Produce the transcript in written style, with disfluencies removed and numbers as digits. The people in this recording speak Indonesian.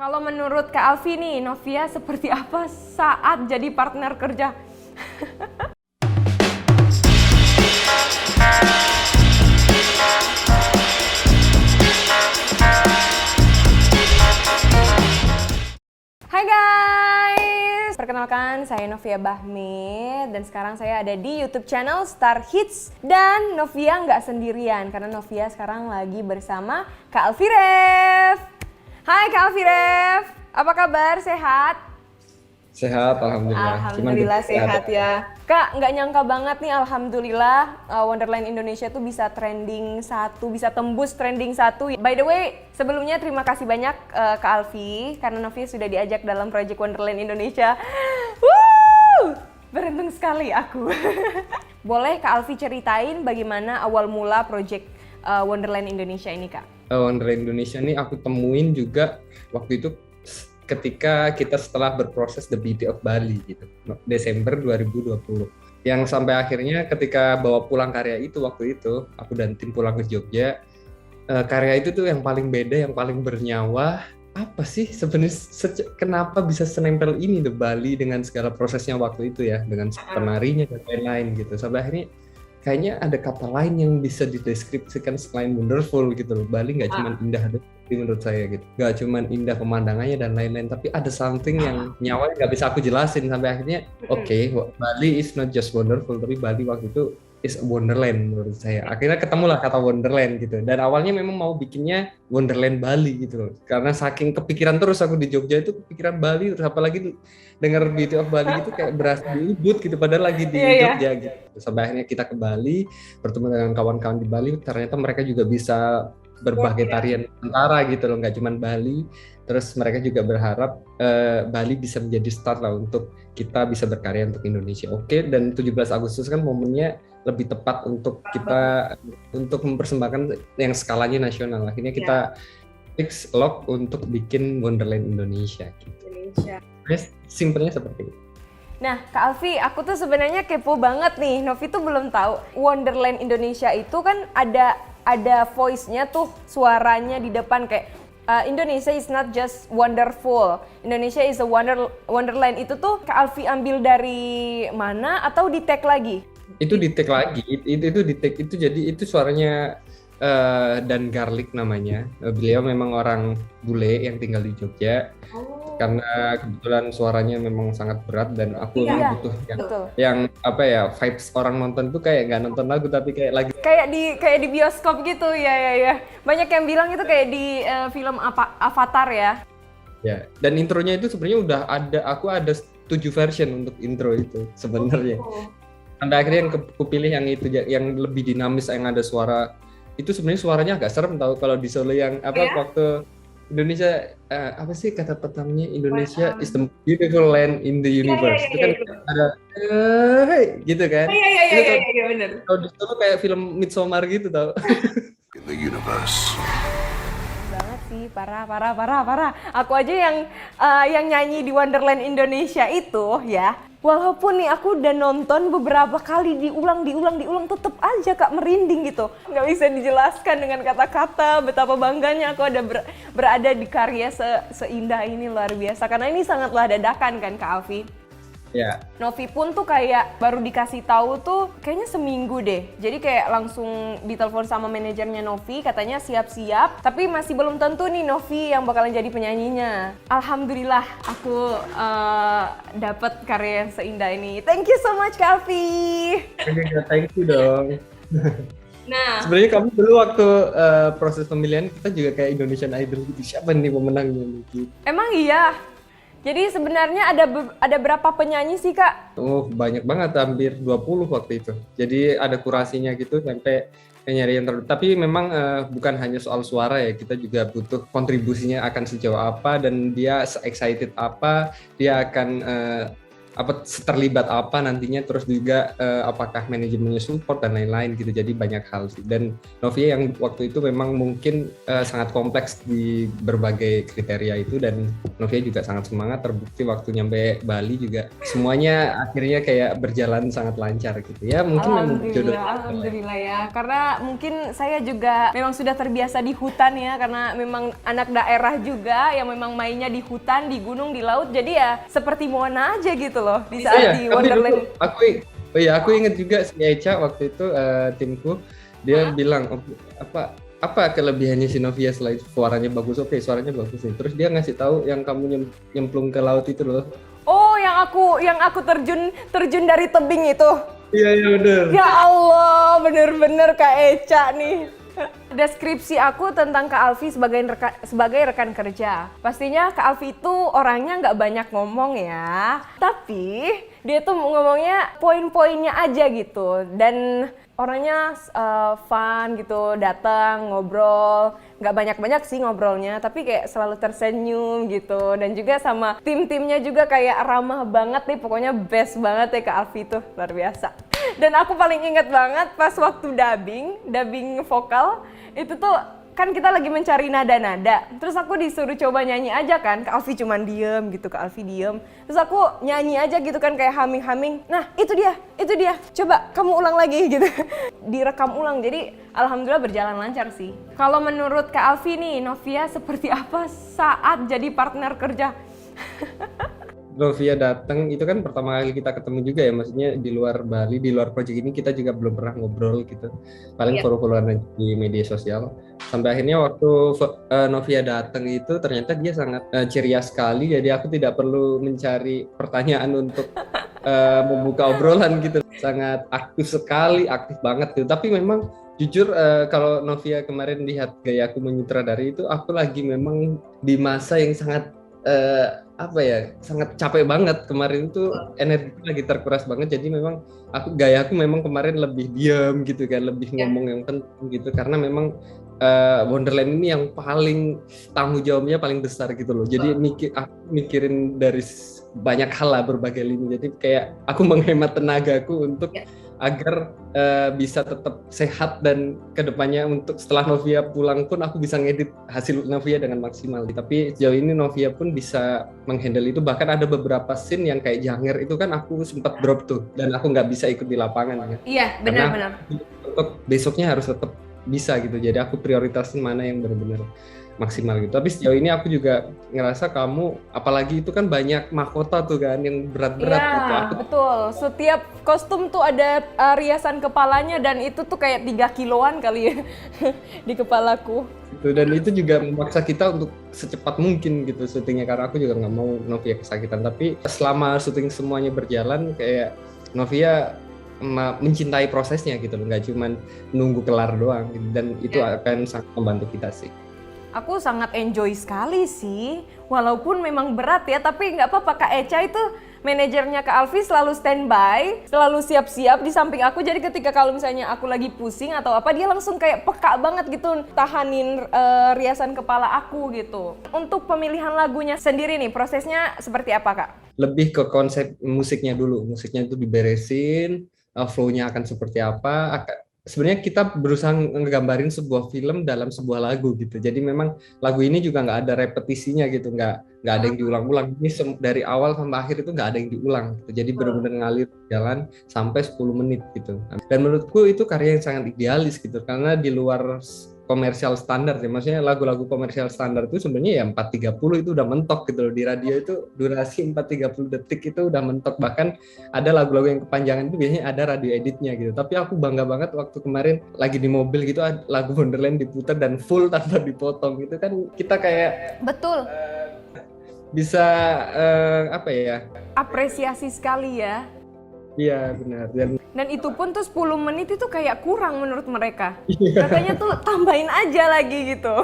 Kalau menurut Kak Alfi nih, Novia seperti apa saat jadi partner kerja? Hai guys, perkenalkan saya Novia Bahmi dan sekarang saya ada di YouTube channel Star Hits dan Novia nggak sendirian karena Novia sekarang lagi bersama Kak Alfi Ref. Hai Kak Alfi Ref, apa kabar? Sehat? Sehat, alhamdulillah. Alhamdulillah sehat ya. Kak, nggak nyangka banget nih alhamdulillah Wonderland Indonesia tuh bisa trending 1, bisa tembus trending 1. By the way, sebelumnya terima kasih banyak Kak Alfi karena Novi sudah diajak dalam Project Wonderland Indonesia. Woo! Beruntung sekali aku. Boleh Kak Alfi ceritain bagaimana awal mula Project Wonderland Indonesia ini, Kak? Wonderland Indonesia ini aku temuin juga waktu itu ketika kita setelah berproses The Beauty of Bali gitu, Desember 2020. Yang sampai akhirnya ketika bawa pulang karya itu waktu itu, aku dan tim pulang ke Jogja, karya itu tuh yang paling beda, yang paling bernyawa. Apa sih sebenarnya kenapa bisa senempel ini The Bali dengan segala prosesnya waktu itu ya, dengan penarinya dan lain-lain gitu. Sampai akhirnya kayaknya ada kata lain yang bisa dideskripsikan selain wonderful gitu loh. Bali nggak cuma indah menurut saya gitu, nggak cuma indah pemandangannya dan lain-lain, tapi ada something yang nyawanya nggak bisa aku jelasin sampai akhirnya Bali is not just wonderful, tapi Bali waktu itu is a wonderland menurut saya. Akhirnya ketemulah kata wonderland gitu, dan awalnya memang mau bikinnya Wonderland Bali gitu loh, karena saking kepikiran terus aku di Jogja itu kepikiran Bali, terus apalagi dengar Beauty of Bali itu kayak berasa di Ubud gitu padahal lagi di Jogja gitu. Sampai akhirnya kita ke Bali, bertemu dengan kawan-kawan di Bali, ternyata mereka juga bisa berbagai tarian Nusantara gitu loh, nggak cuma Bali. Terus mereka juga berharap Bali bisa menjadi start lah untuk kita bisa berkarya untuk Indonesia. Oke, dan 17 Agustus kan momennya lebih tepat untuk kita untuk mempersembahkan yang skalanya nasional. Akhirnya kita fix lock untuk bikin Wonderland Indonesia gitu. Simpelnya seperti itu. Nah, Kak Alfi, aku tuh sebenarnya kepo banget nih. Novi tuh belum tahu Wonderland Indonesia itu kan ada voice-nya tuh, suaranya di depan kayak Indonesia is not just wonderful, Indonesia is a wonderland. Itu tuh Kak Alfi ambil dari mana atau di tag lagi? Itu di tag lagi, itu di tag itu, jadi itu suaranya Dan Garlic namanya. Beliau memang orang bule yang tinggal di Jogja. Karena kebetulan suaranya memang sangat berat dan aku memang butuh yang apa ya, vibes orang nonton tuh kayak nggak nonton lagu tapi kayak lagi kayak di bioskop gitu ya. Banyak yang bilang itu kayak di film Avatar ya. Ya, dan intronya itu sebenarnya udah aku ada 7 version untuk intro itu sebenarnya. Sampai akhirnya yang kupilih yang itu, yang lebih dinamis, yang ada suara itu. Sebenarnya suaranya agak serem tahu kalau di Solo yang waktu Indonesia apa sih kata pertamanya, Indonesia is the beautiful land in the universe. Itu kan ada gitu kan. Iya benar. Kalau di Solo kayak film Midsommar gitu tau. In the universe. Banget sih, parah. Aku aja yang nyanyi di Wonderland Indonesia itu ya. Walaupun nih aku udah nonton beberapa kali diulang tetep aja Kak merinding gitu. Nggak bisa dijelaskan dengan kata-kata betapa bangganya aku ada berada di karya seindah ini, luar biasa. Karena ini sangatlah dadakan kan Kak Alfi. Ya. Novi pun tuh kayak baru dikasih tahu tuh kayaknya seminggu deh. Jadi kayak langsung ditelepon sama manajernya Novi, katanya siap-siap. Tapi masih belum tentu nih Novi yang bakalan jadi penyanyinya. Alhamdulillah aku dapat karya yang seindah ini. Thank you so much Kak Alfi. Thank you dong. Nah, sebenarnya kamu dulu waktu proses pemilihan kita juga kayak Indonesian Idol gitu. Siapa nih pemenangnya gitu? emang iya. Jadi sebenarnya ada berapa penyanyi sih Kak? Oh banyak banget, hampir 20 waktu itu. Jadi ada kurasinya gitu sampai nyari yang terbaik. Tapi memang bukan hanya soal suara ya, kita juga butuh kontribusinya akan sejauh apa dan dia excited apa, dia akan apa terlibat apa nantinya, terus juga apakah manajemennya support dan lain-lain gitu. Jadi banyak hal sih. Dan Novia yang waktu itu memang mungkin sangat kompleks di berbagai kriteria itu, dan Novia juga sangat semangat, terbukti waktu nyampe Bali juga semuanya akhirnya kayak berjalan sangat lancar gitu ya. Mungkin memang jodoh. Alhamdulillah ya, karena mungkin saya juga memang sudah terbiasa di hutan ya, karena memang anak daerah juga yang memang mainnya di hutan, di gunung, di laut, jadi ya seperti Moana aja gitu loh di saat di tapi Wonderland. dulu aku inget juga si Echa waktu itu timku dia bilang apa kelebihannya si Novia selain suaranya bagus. Oke, suaranya bagus nih, terus dia ngasih tahu yang kamu nyemplung ke laut itu loh. Oh, yang aku terjun dari tebing itu. Iya bener. Ya Allah, bener-bener Kak Echa nih. Deskripsi aku tentang Kak Alfi sebagai rekan kerja. Pastinya Kak Alfi itu orangnya nggak banyak ngomong ya, tapi dia tuh ngomongnya poin-poinnya aja gitu. Dan orangnya fun gitu, datang ngobrol, nggak banyak-banyak sih ngobrolnya, tapi kayak selalu tersenyum gitu. Dan juga sama tim-timnya juga kayak ramah banget nih, pokoknya best banget ya Kak Alfi tuh, luar biasa. Dan aku paling inget banget pas waktu dubbing vokal, itu tuh kan kita lagi mencari nada-nada, terus aku disuruh coba nyanyi aja kan, Kak Alfi cuman diem gitu, Kak Alfi diem, terus aku nyanyi aja gitu kan kayak humming, nah itu dia, coba kamu ulang lagi gitu, direkam ulang, jadi alhamdulillah berjalan lancar sih. Kalau menurut Kak Alfi nih, Novia seperti apa saat jadi partner kerja? Novia datang itu kan pertama kali kita ketemu juga ya, maksudnya di luar Bali, di luar project ini kita juga belum pernah ngobrol gitu, paling follow-followan di media sosial. Sampai akhirnya waktu Novia datang itu ternyata dia sangat ceria sekali, jadi aku tidak perlu mencari pertanyaan untuk membuka obrolan gitu, sangat aktif sekali, aktif banget gitu. Tapi memang jujur kalau Novia kemarin lihat gaya aku menyutradari itu, aku lagi memang di masa yang sangat sangat capek banget kemarin tuh, energi lagi terkuras banget, jadi memang gaya aku memang kemarin lebih diam gitu kan, lebih ngomong yang penting gitu, karena memang Wonderland ini yang paling tanggung jawabnya paling besar gitu loh, jadi aku mikirin dari banyak hal lah, berbagai lini, jadi kayak aku menghemat tenagaku untuk agar bisa tetap sehat, dan kedepannya untuk setelah Novia pulang pun aku bisa ngedit hasil Novia dengan maksimal. Tapi sejauh ini Novia pun bisa menghandle itu, bahkan ada beberapa scene yang kayak Janger itu kan aku sempat drop tuh, dan aku nggak bisa ikut di lapangan ya. Iya, benar-benar. Untuk besoknya harus tetap bisa gitu, jadi aku prioritasin mana yang benar-benar maksimal gitu. Tapi sejauh ini aku juga ngerasa kamu, apalagi itu kan banyak mahkota tuh kan yang berat-berat gitu. Betul, setiap kostum tuh ada riasan kepalanya, dan itu tuh kayak 3 kiloan kali ya di kepalaku. Dan itu juga memaksa kita untuk secepat mungkin gitu syutingnya, karena aku juga nggak mau Novia kesakitan. Tapi selama syuting semuanya berjalan, kayak Novia mencintai prosesnya gitu loh, nggak cuman nunggu kelar doang gitu. Dan itu akan sangat membantu kita sih. Aku sangat enjoy sekali sih, walaupun memang berat ya, tapi nggak apa-apa. Kak Echa itu manajernya Kak Alfi selalu standby, selalu siap-siap di samping aku, jadi ketika kalau misalnya aku lagi pusing atau apa, dia langsung kayak peka banget gitu tahanin riasan kepala aku gitu. Untuk pemilihan lagunya sendiri nih, prosesnya seperti apa Kak? Lebih ke konsep musiknya dulu, musiknya itu diberesin, flow-nya akan seperti apa. Sebenarnya kita berusaha ngegambarin sebuah film dalam sebuah lagu gitu. Jadi memang lagu ini juga nggak ada repetisinya gitu, nggak ada yang diulang-ulang. Ini dari awal sampai akhir itu nggak ada yang diulang gitu. Jadi benar-benar ngalir jalan sampai 10 menit gitu. Dan menurutku itu karya yang sangat idealis gitu, karena di luar komersial standar ya, maksudnya lagu-lagu komersial standar itu sebenarnya ya 4:30 itu udah mentok gitu loh, di radio itu durasi 4:30 detik itu udah mentok, bahkan ada lagu-lagu yang kepanjangan itu biasanya ada radio editnya gitu. Tapi aku bangga banget waktu kemarin lagi di mobil gitu, lagu Wonderland diputar dan full tanpa dipotong, itu kan kita kayak betul bisa apresiasi sekali ya. Iya benar. Dan itu pun tuh 10 menit itu kayak kurang menurut mereka. Katanya tuh tambahin aja lagi gitu.